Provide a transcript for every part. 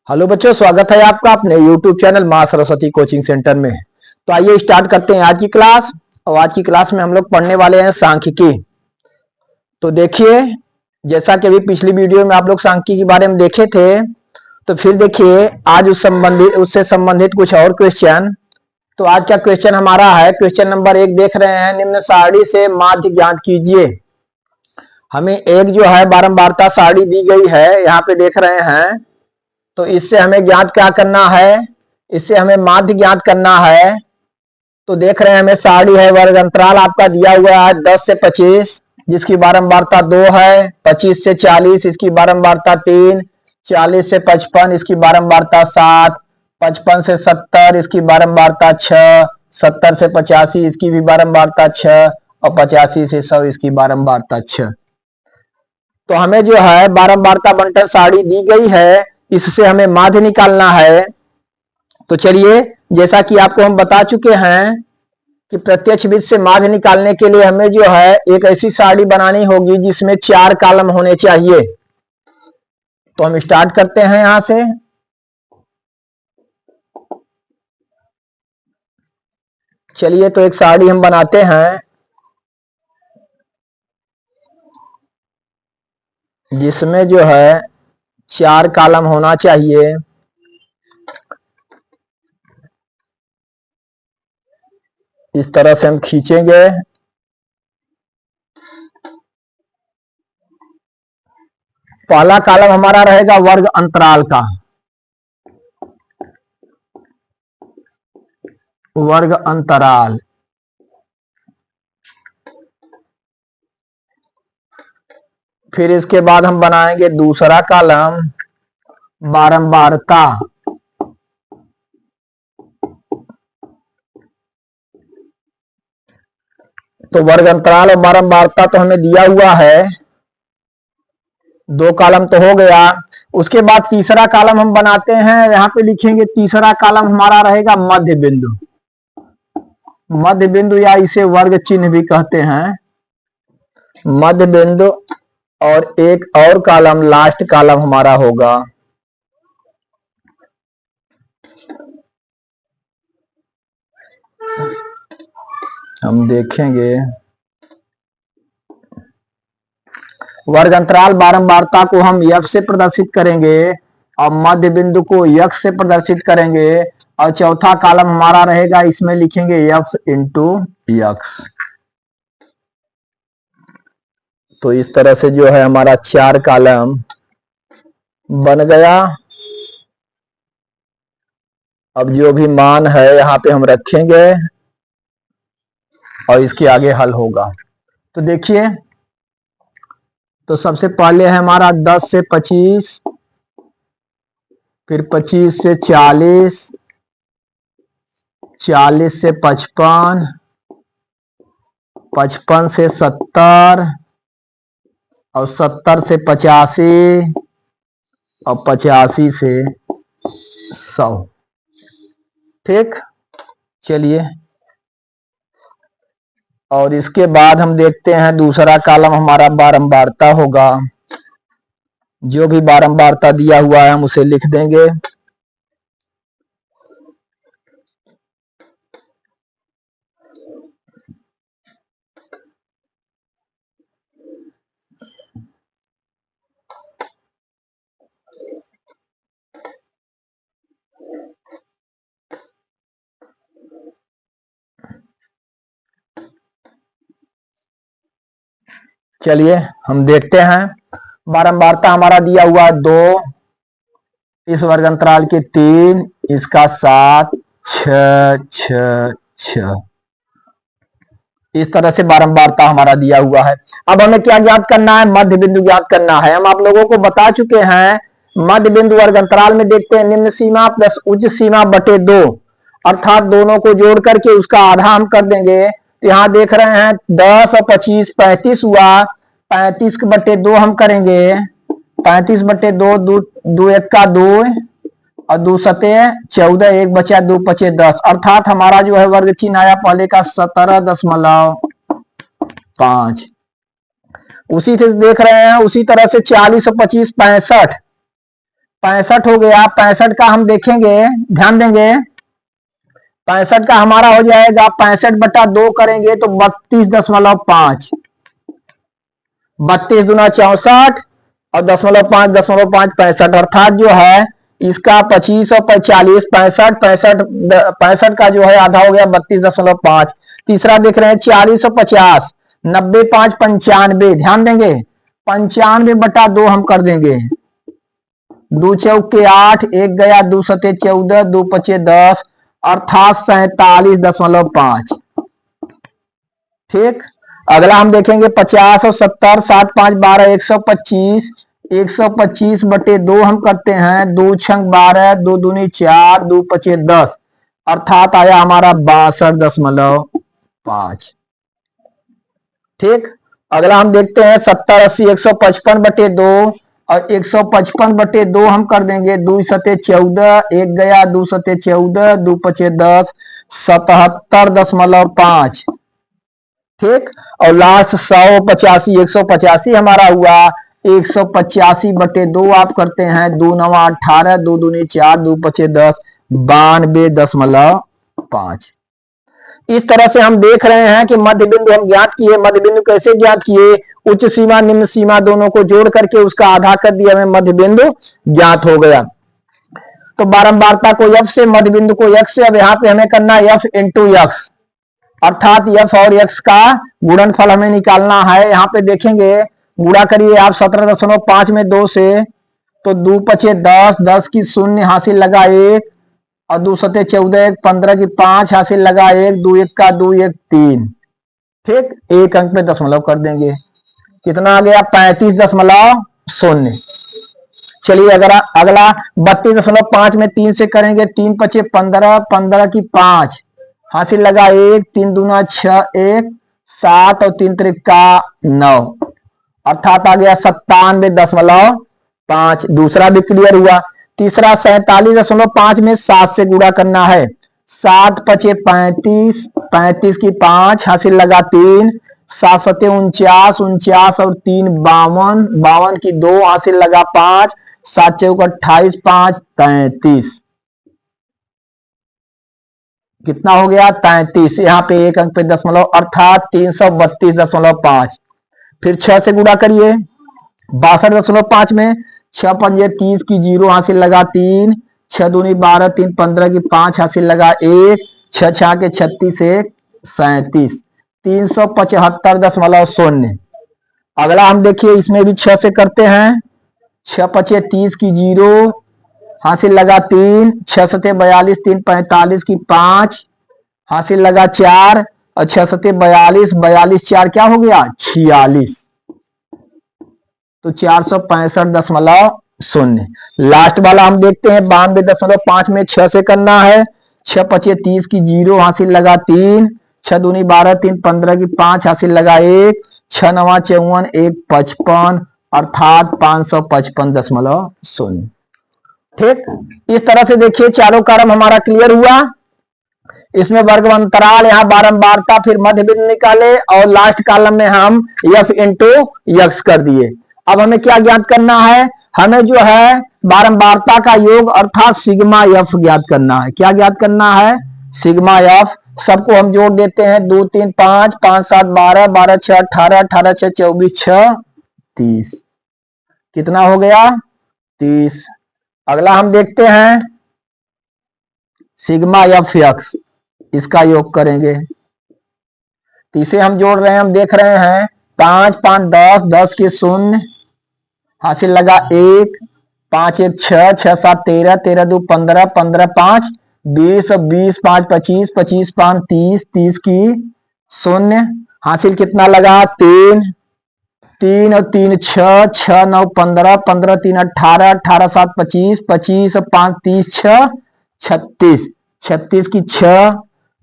Hello बच्चों, स्वागत है आपका अपने YouTube चैनल मां सरस्वती कोचिंग सेंटर में। तो आइए स्टार्ट करते हैं आज की क्लास। और आज की क्लास में हम लोग पढ़ने वाले हैं सांख्यिकी। तो देखिए, जैसा कि अभी पिछली वीडियो में आप लोग सांख्यिकी के बारे में देखे थे, तो फिर देखिए आज उससे संबंधित कुछ और क्वेश्चन। तो आज का क्वेश्चन हमारा है क्वेश्चन नंबर 1। देख रहे हैं, निम्न सारणी से माध्य ज्ञात कीजिए। हमें एक जो है बारंबारता सारणी दी गई है, यहाँ पे देख रहे हैं। तो इससे हमें ज्ञात क्या करना है, इससे हमें माध्य ज्ञात करना है। तो देख रहे हैं, हमें सारणी है, वर्ग अंतराल आपका दिया हुआ है 10 से 25, जिसकी बारंबारता 2 है। 25 से 40, इसकी बारंबारता 3। 40 से 55, इसकी बारंबारता 7। 55 से 70, इसकी बारंबारता 6। 70 से 85, इसकी भी बारंबारता 6। और 85 से 100, इसकी बारंबारता 6। तो हमें जो है बारंबारता बंटन सारणी दी गई है, इससे हमें माध्य निकालना है। तो चलिए, जैसा कि आपको हम बता चुके हैं कि प्रत्यक्ष बीज से माध्य निकालने के लिए हमें जो है एक ऐसी सारणी बनानी होगी जिसमें 4 कॉलम होने चाहिए। तो हम स्टार्ट करते हैं यहां से। चलिए, तो एक सारणी हम बनाते हैं जिसमें जो है 4 कॉलम होना चाहिए। इस तरह से हम खींचेंगे। पहला कॉलम हमारा रहेगा वर्ग अंतराल का, वर्ग अंतराल। फिर इसके बाद हम बनाएंगे दूसरा कॉलम बारंबारता। तो वर्ग अंतराल और बारंबारता तो हमें दिया हुआ है, 2 कॉलम तो हो गया। उसके बाद तीसरा कॉलम हम बनाते हैं, यहां पे लिखेंगे तीसरा कॉलम हमारा रहेगा मध्य बिंदु। मध्य बिंदु या इसे वर्ग चिन्ह भी कहते हैं, मध्य बिंदु। और एक और कॉलम, लास्ट कॉलम हमारा होगा हम देखेंगे वर्ग अंतराल बारंबारता को हम यक्ष से प्रदर्शित करेंगे और मध्य बिंदु को यक्ष से प्रदर्शित करेंगे। और चौथा कॉलम हमारा रहेगा, इसमें लिखेंगे यक्ष इंटू यक्ष। तो इस तरह से जो है हमारा 4 कॉलम बन गया। अब जो भी मान है यहाँ पे हम रखेंगे और इसके आगे हल होगा। तो देखिए, तो सबसे पहले है हमारा 10 से 25, फिर 25 से 40, 40 से 55, 55 से 70 और 70 से 85 और 85 से 100। ठीक, चलिए। और इसके बाद हम देखते हैं दूसरा कॉलम हमारा बारंबारता होगा। जो भी बारंबारता दिया हुआ है हम उसे लिख देंगे। चलिए हम देखते हैं, बारंबारता हमारा दिया हुआ 2, इस वर्ग अंतराल के 3, इसका 7, 6, 6, 6। इस तरह से बारंबारता हमारा दिया हुआ है। अब हमें क्या ज्ञात करना है, मध्य बिंदु ज्ञात करना है। हम आप लोगों को बता चुके हैं, मध्य बिंदु वर्ग अंतराल में देखते हैं निम्न सीमा प्लस उच्च सीमा बटे 2, अर्थात दोनों को जोड़ करके उसका आधा हम कर देंगे। यहाँ देख रहे हैं 10 और 25, 35 हुआ। 35 बटे 2 हम करेंगे, 35 बटे 2, 2 1 का 2 और 2 सते 14, 1 बचा 2 पचे 10, अर्थात हमारा जो है वर्ग चिन्ह आया पहले का 17.5। उसी से देख रहे हैं, उसी तरह से 40 और 25 65, 65 हो गया। 65 का हम देखेंगे, ध्यान देंगे, 65 का हमारा हो जाएगा 65/2 करेंगे तो 32.5, 32 दूना 64 और 0.5 65 अर्थात जो है इसका 25 और 45 65 का जो है आधा हो गया 32.5। तीसरा देख रहे हैं 40 और 50 90 5 95, ध्यान देंगे 95/2 हम कर देंगे। 2 चौके 8, 1 गया 2 सते 14, 2 पचे 10 अर्थात 47.5। ठीक, अगला हम देखेंगे 50 और 70 7 5 12 125, 125/2 हम करते हैं। 2 छंग 12, 2 दूनी 4, 2 पचे 10 अर्थात आया हमारा 62.5। ठीक, अगला हम देखते हैं 70 80 155/2 और 155/2 हम कर देंगे। 2 सते 14, 1 गया 2 सते 14, 2 पचे 10 77.5। ठीक, और लास्ट 185 185 हमारा हुआ 185/2 आप करते हैं। 2 9 18, 2 दूनी 4, 2 पचे 10 92.5। इस तरह से हम देख रहे हैं कि मध्य बिंदु हम ज्ञात किए। मध्य बिंदु कैसे ज्ञात किए? उच्च सीमा निम्न सीमा दोनों को जोड़ करके उसका आधा कर दिया, हमें मध्य बिंदु ज्ञात हो गया। तो बारंबारता को f से, मध्य बिंदु को x से। अब यहाँ पे हमें करना है f इंटू x, अर्थात f और x का गुणनफल हमें निकालना है। यहाँ पे देखेंगे, गुणा करिए आप 17.5 में 2 से तो 2 पचे 10, 10 की 0 हासिल लगा 1 और 2 सते 14, 1 15 की 5 हासिल लगा 1, 2 1 का 2 1 3। ठीक, एक अंक में दशमलव कर देंगे। कितना आ गया? 35.0। चलिए अगला 32.5 में 3 से करेंगे। 3 पचे 15, 15 की 5 हासिल लगा 1, 3 दूना 6 1 7 और 3 त्रिका 9 अर्थात आ गया 97.5। दूसरा भी क्लियर हुआ। तीसरा 47.5 में 7 से गुणा करना है। 7 पचे 35, 35 की 5 हासिल लगा 3, 7 सते 49, 49 और 3 52, 52 की 2 हासिल लगा 5, 7 चौक 28, 5 33। कितना हो गया? 33। यहाँ पे एक अंक पे दशमलव अर्थात 332.5। फिर 6 से गुणा करिए। 62.5 में 6 पंजे 30 की 0 हासिल लगा 3, 6 दूनी 12, 3 15 की 5 हासिल लगा 1, 6 6 के 36 1 37, 375.0। अगला हम देखिए, इसमें भी 6 से करते हैं। 6 पचे 30 की 0 हासिल लगा 3, 6 सते 42, 3 45 की 5 हासिल लगा 4 और 6 सते 42, 42 4 क्या हो गया? 46। तो 465.0। लास्ट वाला हम देखते हैं 92.5 में 6 से करना है। 6 पचे 30 की 0 हासिल लगा 3, 6 दूनी 12, 3 15 की 5 हासिल लगा 1, 6 9 54 1 55 अर्थात 555.0। ठीक, इस तरह से देखिए चारों क्रम हमारा क्लियर हुआ। इसमें वर्ग अंतराल, यहाँ बारंबारता, फिर मध्य बिंदु निकाले और लास्ट कॉलम में हम f इंटू x कर दिए। अब हमें क्या ज्ञात करना है? हमें जो है बारंबारता का योग अर्थात सिग्मा f ज्ञात करना है। क्या ज्ञात करना है? Sigma f। सबको हम जोड़ देते हैं। 2 3 5, 5 7 12, 12 6 18, 18 6 24, 6 30। कितना हो गया? 30। अगला हम देखते हैं सिग्मा एफ एक्स, इसका योग करेंगे। तो इसे हम जोड़ रहे हैं, हम देख रहे हैं 5 5 10, 10 की 0 हासिल लगा 1, 5 1 6, 6 7 13, 13 2 15, 15 5 20 और 20 5 25, 25 5 30, 30 की 0 हासिल कितना लगा? 3, 3 और 3 6, 6 9 15, 15 3 18, 18 7 25, 25 और 5 30 6 36, 36 की 6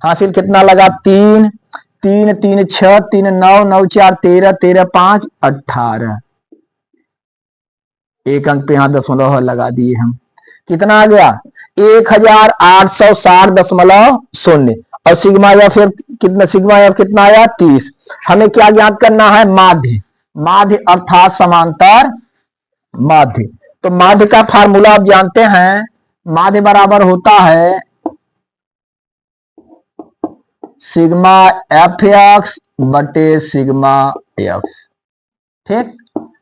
हासिल कितना लगा? 3, 3 3 6, 3 9, 9 4 13, 13 5 18। एक अंक पे यहाँ दशमलव लगा दिए हम। कितना आ गया? 1860.0। और सिग्मा एफ कितना? सिग्मा एफ कितना आया? 30। हमें क्या ज्ञात करना है? माध्य। माध्य अर्थात समांतर माध्य। तो माध्य का फार्मूला आप जानते हैं, माध्य बराबर होता है सिग्मा एफ एक्स बटे सिग्मा एफ। ठीक,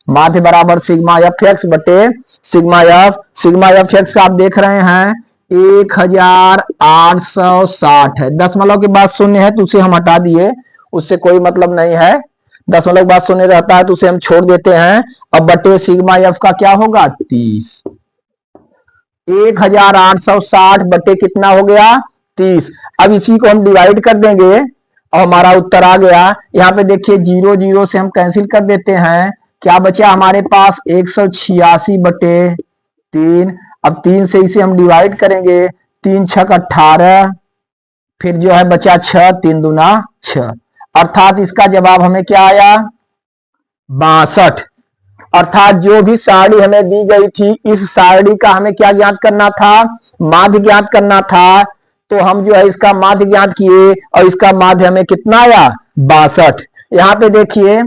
माध्य बराबर सिग्मा एफ एक्स बटे sigma F. Sigma F x आप देख रहे हैं 1860 है। दशमलव के बाद शून्य है तो उसे हम हटा दिए, उससे कोई मतलब नहीं है। दशमलव के बाद शून्य रहता है तो उसे हम छोड़ देते हैं। अब बटे सिग्मा एफ का क्या होगा 30। 1860 बटे कितना हो गया 30। अब इसी को हम डिवाइड कर देंगे और हमारा उत्तर आ गया। यहाँ पे देखिए 0 0 से हम कैंसिल कर देते हैं, क्या बचा हमारे पास 186 बटे 3। अब 3 से इसे हम डिवाइड करेंगे, 3 छक 18, फिर जो है बचा 6, 3 दूना 6, अर्थात इसका जवाब हमें क्या आया 62। अर्थात जो भी सारणी हमें दी गई थी, इस सारणी का हमें क्या ज्ञात करना था, माध्य ज्ञात करना था। तो हम जो है इसका माध्य ज्ञात किए और इसका माध्य हमें कितना आया 62। यहाँ पे देखिए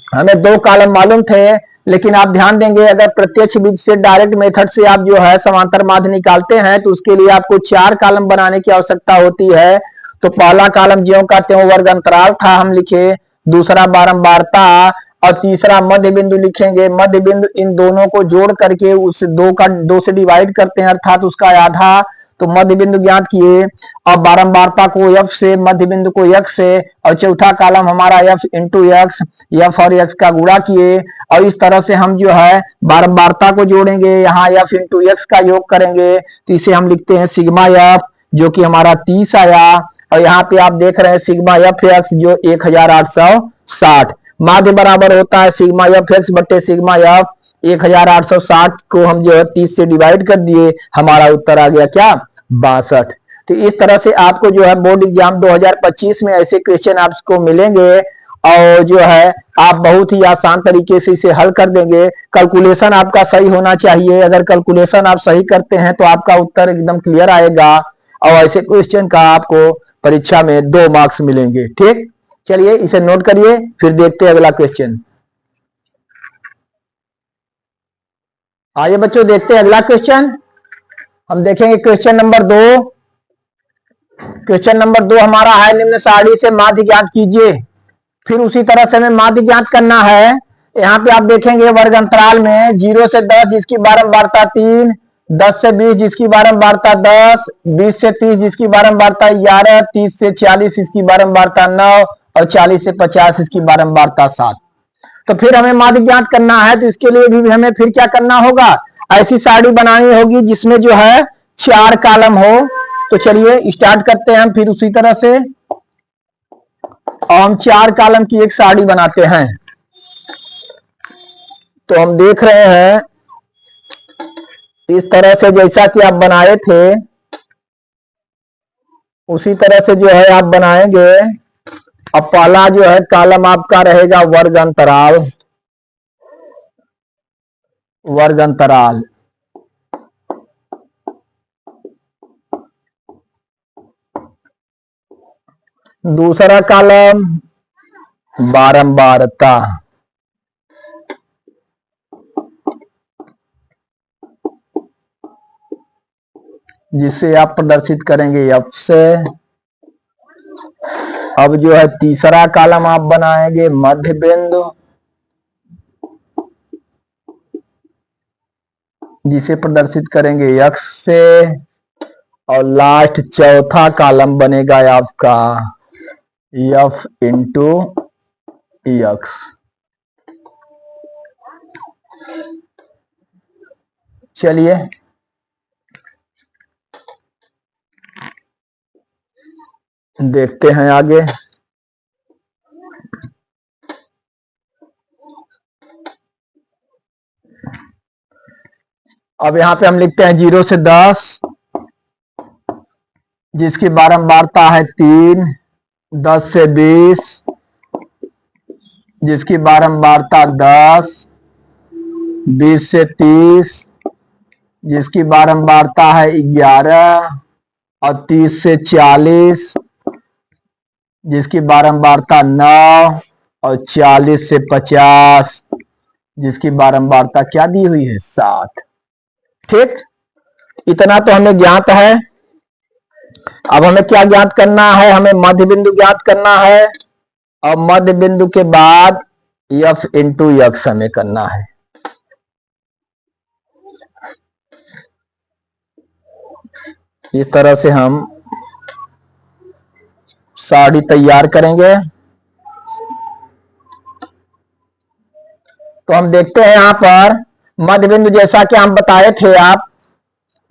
हमें 2 कॉलम मालूम थे, लेकिन आप ध्यान देंगे अगर प्रत्यक्ष विधि से डायरेक्ट मेथड से आप जो है समांतर माध्य निकालते हैं तो उसके लिए आपको 4 कॉलम बनाने की आवश्यकता होती है। तो पहला कॉलम ज्यों का त्यों वर्ग अंतराल था हम लिखे, दूसरा बारंबारता और तीसरा मध्य बिंदु लिखेंगे। मध्य बिंदु इन दोनों को जोड़ करके उस 2 से डिवाइड करते हैं, अर्थात उसका आधा। तो मध्य बिंदु ज्ञात किए और बारंबारता को f से, मध्य बिंदु को x से, और चौथा कॉलम हमारा f इंटू एक्स, f और x का गुणा किए। और इस तरह से हम जो है बारंबारता को जोड़ेंगे, यहाँ f इंटू एक्स का योग करेंगे तो इसे हम लिखते हैं सिग्मा f, जो कि हमारा 30 आया। और यहाँ पे आप देख रहे हैं सिग्मा एफ एक्स जो 1860। माध्य बराबर होता है सिग्मा एफ एक्स बटे सिग्मा एफ। 1860 को हम जो है 30 से डिवाइड कर दिए, हमारा उत्तर आ गया क्या 62। तो इस तरह से आपको जो है बोर्ड एग्जाम 2025 में ऐसे क्वेश्चन आपको मिलेंगे और जो है आप बहुत ही आसान तरीके से इसे हल कर देंगे। कैलकुलेशन आपका सही होना चाहिए, अगर कैलकुलेशन आप सही करते हैं तो आपका उत्तर एकदम क्लियर आएगा और ऐसे क्वेश्चन का आपको परीक्षा में 2 मार्क्स मिलेंगे। ठीक, चलिए इसे नोट करिए, फिर देखते हैं अगला क्वेश्चन। आइए बच्चों देखते हैं अगला क्वेश्चन। हम देखेंगे क्वेश्चन नंबर 2। क्वेश्चन नंबर 2 हमारा है निम्न सारणी से माध्य ज्ञात कीजिए। फिर उसी तरह से हमें माध्य ज्ञात करना है। यहाँ पे आप देखेंगे वर्ग अंतराल में 0 से 10 जिसकी बारंबारता 3, 10 से 20 जिसकी बारंबारता 10, 20 से 30 जिसकी बारंबारता 11, 30 से 40 इसकी बारंबारता 9 और 40 से 50 इसकी बारंबारता 7। तो फिर हमें माध्य ज्ञात करना है, तो इसके लिए भी हमें फिर क्या करना होगा, ऐसी सारणी बनानी होगी जिसमें जो है 4 कॉलम हो। तो चलिए स्टार्ट करते हैं हम फिर उसी तरह से, और हम 4 कॉलम की एक सारणी बनाते हैं। तो हम देख रहे हैं इस तरह से जैसा कि आप बनाए थे उसी तरह से जो है आप बनाएंगे। अब पहला जो है कॉलम आपका रहेगा वर्ग अंतराल, वर्ग अंतराल। दूसरा कॉलम बारंबारता, जिसे आप प्रदर्शित करेंगे F से। अब जो है तीसरा कॉलम आप बनाएंगे मध्य बिंदु, जिसे प्रदर्शित करेंगे X से। और लास्ट चौथा कॉलम बनेगा आपका F इंटू एक्स। चलिए देखते हैं आगे। अब यहां पे हम लिखते हैं 0 से 10 जिसकी बारंबारता है 3, 10 से 20 जिसकी बारंबारता 10, 20 से 30 जिसकी बारंबारता है 11 और 30 से 40 जिसकी बारंबारता 9 और 40 से 50 जिसकी बारंबारता क्या दी हुई है 7। ठीक, इतना तो हमें ज्ञात है। अब हमें क्या ज्ञात करना है, हमें मध्य बिंदु ज्ञात करना है और मध्य बिंदु के बाद f इंटू यक्स हमें करना है। इस तरह से हम साड़ी तैयार करेंगे। तो हम देखते हैं यहां पर मध्य बिंदु, जैसा कि हम बताए थे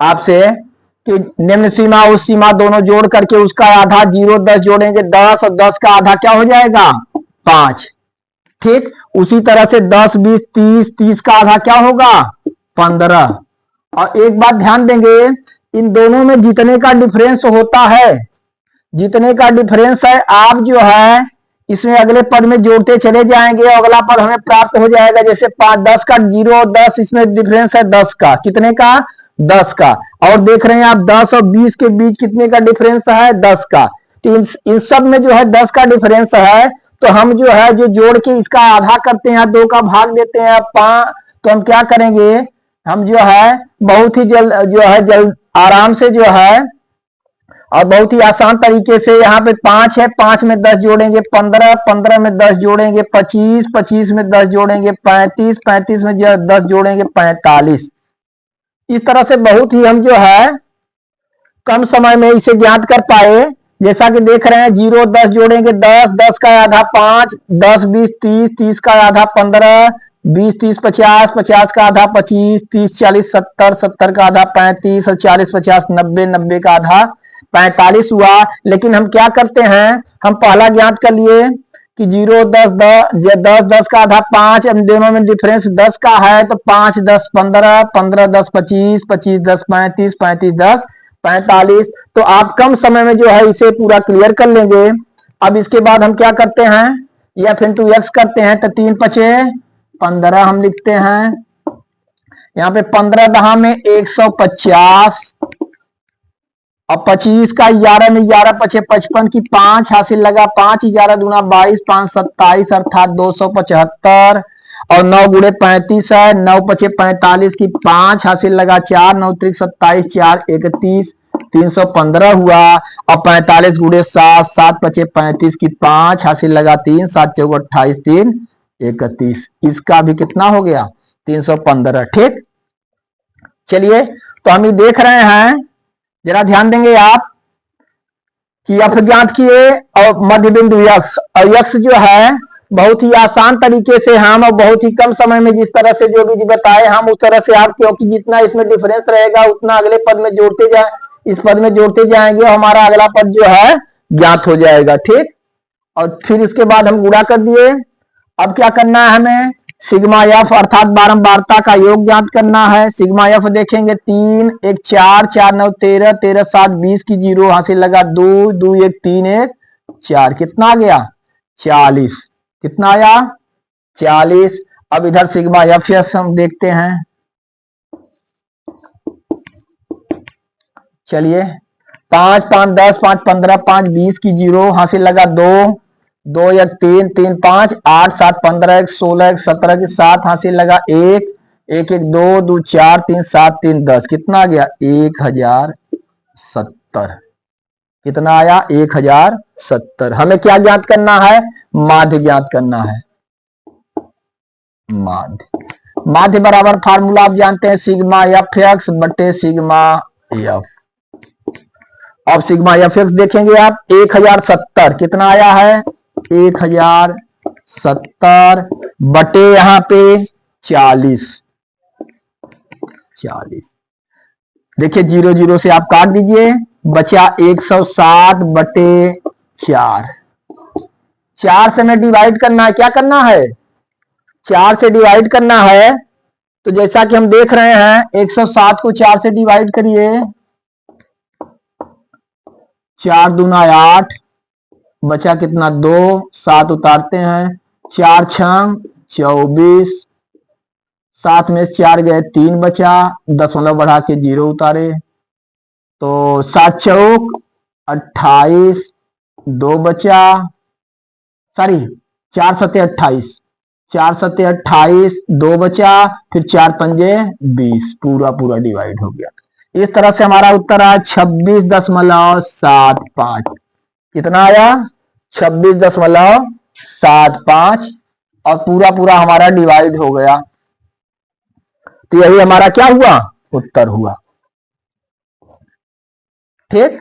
आपसे कि निम्न सीमा उस सीमा दोनों जोड़ करके उसका आधा 0 10 जोड़ेंगे 10 और 10 का आधा क्या हो जाएगा 5। ठीक, उसी तरह से 10 20 30 30 का आधा क्या होगा 15। और एक बात ध्यान देंगे, इन दोनों में जितने का डिफरेंस होता है, जितने का डिफरेंस है, आप जो है इसमें अगले पद में जोड़ते चले जाएंगे और अगला पद हमें प्राप्त हो जाएगा। जैसे 5 10 का 0 और 10, इसमें डिफरेंस है 10 का, कितने का 10 का। और देख रहे हैं आप 10 और 20 के बीच कितने का डिफरेंस है 10 का। तो इन सब में जो है 10 का डिफरेंस है। तो हम जो है जो जोड़ के इसका आधा करते हैं, 2 का भाग देते हैं 5। तो हम क्या करेंगे, हम जो है बहुत ही जल्द आराम से जो है और बहुत ही आसान तरीके से, यहाँ पे 5 है, 5 में 10 जोड़ेंगे 15, 15 में 10 जोड़ेंगे 25, 25 में 10 जोड़ेंगे 35, 35 में 10 जोड़ेंगे 45। इस तरह से बहुत ही हम जो है कम समय में इसे ज्ञात कर पाए। जैसा कि देख रहे हैं 0 10 जोड़ेंगे 10, 10 का आधा 5, 10 20 30, 30 का आधा 15, 20 30 50, 50 का आधा 25, 30 40 70, 70 का आधा 35 और 40 50 90, 90 का आधा 45 हुआ। लेकिन हम क्या करते हैं, हम पहला ज्ञात कर लिए कि 0 10 10 10 का आधा 5, इन दोनों में डिफरेंस 10 का है, तो 5 10 15, 15 10 25, 25 10 35, 35 10 45। तो आप कम समय में जो है इसे पूरा क्लियर कर लेंगे। अब इसके बाद हम क्या करते हैं, एफ इंटू एक्स करते हैं। तो 3 5 15 हम लिखते हैं। यहाँ पे 15 दहा में 150 और 25 का 11 में 11 पचे 55 की 5 हासिल लगा, 5 11 दूना 22, 5 27 अर्थात 275। और 9 गुड़े 35 है, 9 पचे 45 की 5 हासिल लगा, 4 9 त्रिक 27, 4 31, 315 हुआ। और 45 गुड़े 7, 7 पचे 35 की 5 हासिल लगा, 3 7 चौक 28, 3 31। इसका भी कितना हो गया 315। ठीक, चलिए तो हम ये देख रहे हैं, जरा ध्यान देंगे आप कि एफ ज्ञात किए और मध्य बिंदु यक्स, और यक्स जो है बहुत ही आसान तरीके से हम और बहुत ही कम समय में जिस तरह से जो भी बताए हम उस तरह से आप, क्योंकि जितना इसमें डिफरेंस रहेगा उतना अगले पद में जोड़ते जाए, इस पद में जोड़ते जाएंगे और हमारा अगला पद जो है ज्ञात हो जाएगा। ठीक, और फिर इसके बाद हम गुणा कर दिए। अब क्या करना है, हमें सिग्मा एफ अर्थात बारंबारता का योग ज्ञात करना है। सिग्मा एफ देखेंगे 3 1 4, 4 9 13, 13 7 20 की 0 हासिल लगा, 2 2 1 3 1 4, कितना आ गया 40। कितना आया 40। अब इधर सिग्मा एफ एस हम देखते हैं। चलिए 5 5 10, 5 15, 5 20 की 0 हासिल लगा, 2 2 1 3 3 5 8 7 15 1 16 1 17 की 7 हासिल लगा, 1 1 1 2 2 4 3 7 3 10, कितना आ गया 1070। कितना आया 1070। हमें क्या ज्ञात करना है, माध्य ज्ञात करना है। माध्य, माध्य बराबर फार्मूला आप जानते हैं, सिग्मा एफ एक्स बटे सिग्मा एफ। अब सिग्मा एफ एक्स देखेंगे आप 1070, कितना आया है 1070 बटे यहां पे 40। देखिए 0 0 से आप काट दीजिए, बचा 160 बटे 4। 4 से हमें डिवाइड करना है, क्या करना है 4 से डिवाइड करना है। तो जैसा कि हम देख रहे हैं 160 को 4 से डिवाइड करिए, 4 दूना 8, बचा कितना 2, 7 उतारते हैं, 4 6 24, 7 में 4 गए 3 बचा, दशमलव बढ़ा के 0 उतारे, तो 7 चौक 28, 2 बचा, सॉरी 4 सत्ते 28, 4 सत्ते 28, 2 बचा, फिर 4 पंजे 20, पूरा पूरा डिवाइड हो गया। इस तरह से हमारा उत्तर आया 26.75। कितना आया? 26.75 और पूरा पूरा हमारा डिवाइड हो गया। तो यही हमारा क्या हुआ? उत्तर हुआ। ठीक,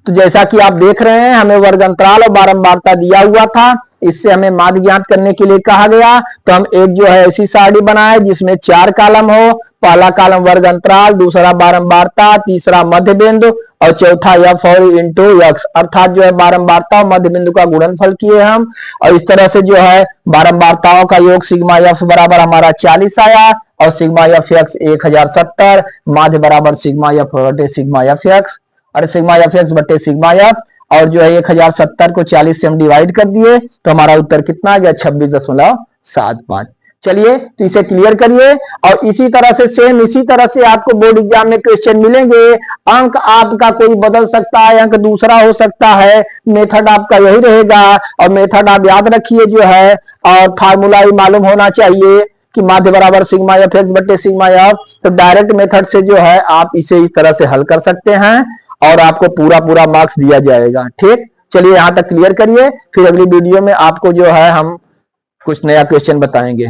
तो जैसा कि आप देख रहे हैं हमें वर्ग अंतराल और बारंबारता दिया हुआ था, इससे हमें माध्य ज्ञात करने के लिए कहा गया। तो हम एक जो है ऐसी सारणी बनाए जिसमें 4 कॉलम हो। पहला कॉलम वर्ग अंतराल, दूसरा बारंबारता, तीसरा मध्य बिंदु और चौथा एफ और इंटू एक्स, अर्थात जो है बारंबारता और मध्य बिंदु का गुणनफल किए हम। और इस तरह से जो है बारंबारताओं का योग सिग्मा एफ बराबर हमारा 40 आया और सिग्मा एफ एक्स 1070, माध्य बराबर सिग्मा एफ बटे सिग्मा एफ एक्स, और सिग्मा एफ एक्स बटे सिग्मा एफ, और जो है 1070 को 40 से हम डिवाइड कर दिए तो हमारा उत्तर कितना आ गया? 26.75। चलिए तो इसे क्लियर करिए। और इसी तरह से सेम इसी तरह से आपको बोर्ड एग्जाम में क्वेश्चन मिलेंगे। अंक आपका कोई बदल सकता है, अंक दूसरा हो सकता है, मेथड आपका यही रहेगा। और मेथड आप याद रखिए जो है, और फार्मूला ही मालूम होना चाहिए कि माध्य बराबर सिग्मा एफ एक्स बटे सिग्मा एफ। तो डायरेक्ट मेथड से जो है आप इसे इस तरह से हल कर सकते हैं और आपको पूरा पूरा मार्क्स दिया जाएगा। ठीक, चलिए यहां तक क्लियर करिए, फिर अगली वीडियो में आपको जो है हम कुछ नया क्वेश्चन बताएंगे।